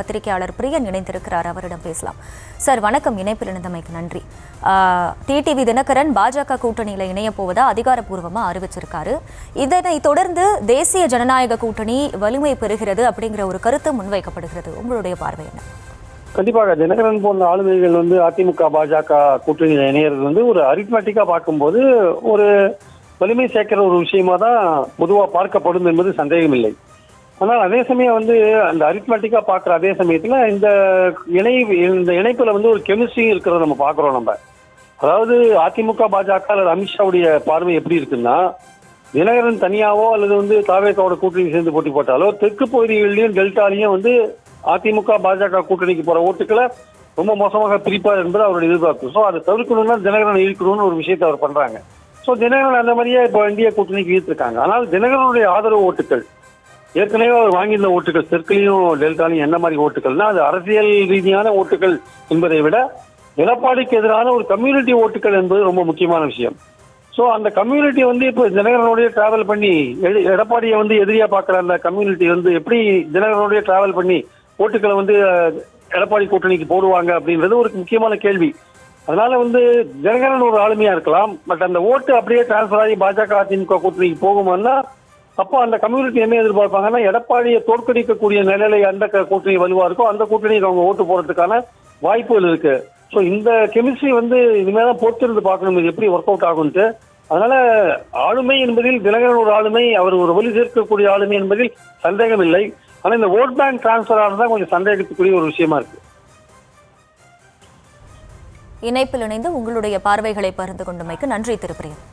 பத்திரிகையாளர் பிரியன் இணைந்திருக்கிறார், அவரிடம் பேசலாம். சார் வணக்கம், இணைப்பில் இணைந்தமைக்கு நன்றி. டிடிவி தினகரன் பாஜக கூட்டணியில் இணைய போவதா அதிகாரப்பூர்வமாக அறிவிச்சிருக்காரு. இதனை தொடர்ந்து தேசிய ஜனநாயக கூட்டணி வலிமை பெறுகிறது அப்படிங்கிற ஒரு கருத்து முன்வைக்கப்படுகிறது. உங்களுடைய பார்வை என்ன? கண்டிப்பாக தினகரன் போன்ற ஆளுமைகள் அதிமுக பாஜக கூட்டணியில் இணையிறது ஒரு அரித்மெட்டிக்கா பார்க்கும்போது ஒரு வலிமை சேர்க்கிற ஒரு விஷயமா தான் பொதுவாக பார்க்கப்படும் என்பது சந்தேகம் இல்லை. ஆனால் அதே சமயம் அந்த அரித்மெட்டிக்கா பார்க்குற அதே சமயத்தில் இந்த இணைப்புல ஒரு கெமிஸ்ட்ரி இருக்கிறத நம்ம பார்க்குறோம். நம்ம அதாவது அதிமுக பாஜக அல்லது அமித்ஷாவுடைய பார்வை எப்படி இருக்குன்னா, தினகரன் தனியாவோ அல்லது தாவேகாவோட கூட்டணி சேர்ந்து போட்டி போட்டாலோ தெற்கு பகுதிகளிலையும் டெல்டாலையும் அதிமுக பாஜக கூட்டணிக்கு போற ஓட்டுக்களை ரொம்ப மோசமாக பிரிப்பார் என்பது அவருடைய எதிர்பார்ப்பு. ஸோ அதை தவிர்க்கணும்னா தினகரன் இழுக்கணும்னு ஒரு விஷயத்தை அவர் பண்றாங்க. ஸோ தினகரன் அந்த மாதிரியே இப்போ இந்திய கூட்டணிக்கு ஈர்த்திருக்காங்க. ஆனால் தினகரனுடைய ஆதரவு ஓட்டுகள் ஏற்கனவே அவர் வாங்கியிருந்த ஓட்டுகள் தெற்குலையும் டெல்டாலையும் என்ன மாதிரி ஓட்டுகள்னா அது அரசியல் ரீதியான ஓட்டுகள் என்பதை விட எடப்பாடிக்கு எதிரான ஒரு கம்யூனிட்டி ஓட்டுகள் என்பது ரொம்ப முக்கியமான விஷயம். ஸோ அந்த கம்யூனிட்டி இப்போ தினகரனுடைய டிராவல் பண்ணி எடப்பாடியை எதிரியா பார்க்குற அந்த கம்யூனிட்டி எப்படி தினகரனுடைய டிராவல் பண்ணி ஓட்டுக்களை எடப்பாடி கூட்டணிக்கு போடுவாங்க அப்படின்றது ஒரு முக்கியமான கேள்வி. அதனால தினகரன் ஒரு ஆளுமையா இருக்கலாம், பட் அந்த ஓட்டு அப்படியே டிரான்ஸ்பர் ஆகி பாஜக அதிமுக கூட்டணிக்கு போகுமான்னா அப்போ அந்த கம்யூனிட்டி என்ன எதிர்பார்ப்பாங்கன்னா எடப்பாடியை தோற்கடிக்கக்கூடிய நிலையில எந்த கூட்டணி வலுவா இருக்கோ அந்த கூட்டணிக்கு அவங்க ஓட்டு போறதுக்கான வாய்ப்புகள் இருக்கு. ஸோ இந்த கெமிஸ்ட்ரி இனிமேதான் பொறுத்திருந்து பார்க்கணும் இது எப்படி ஒர்க் அவுட் ஆகும்ட்டு. அதனால ஆளுமை என்பதில் தினகரன் ஒரு ஆளுமை, அவர் ஒரு வலு சேர்க்கக்கூடிய ஆளுமை என்பதில் சந்தேகம் இல்லை. ஆனா இந்த ஓட் பேங்க் டிரான்ஸ்பர் ஆனதான் கொஞ்சம் சந்தேகத்துக்குரிய ஒரு விஷயமா இருக்கு. இணைப்பில் இணைந்து உங்களுடைய பார்வைகளை பகிர்ந்து கொண்டமைக்கு நன்றி திரு பிரியன்.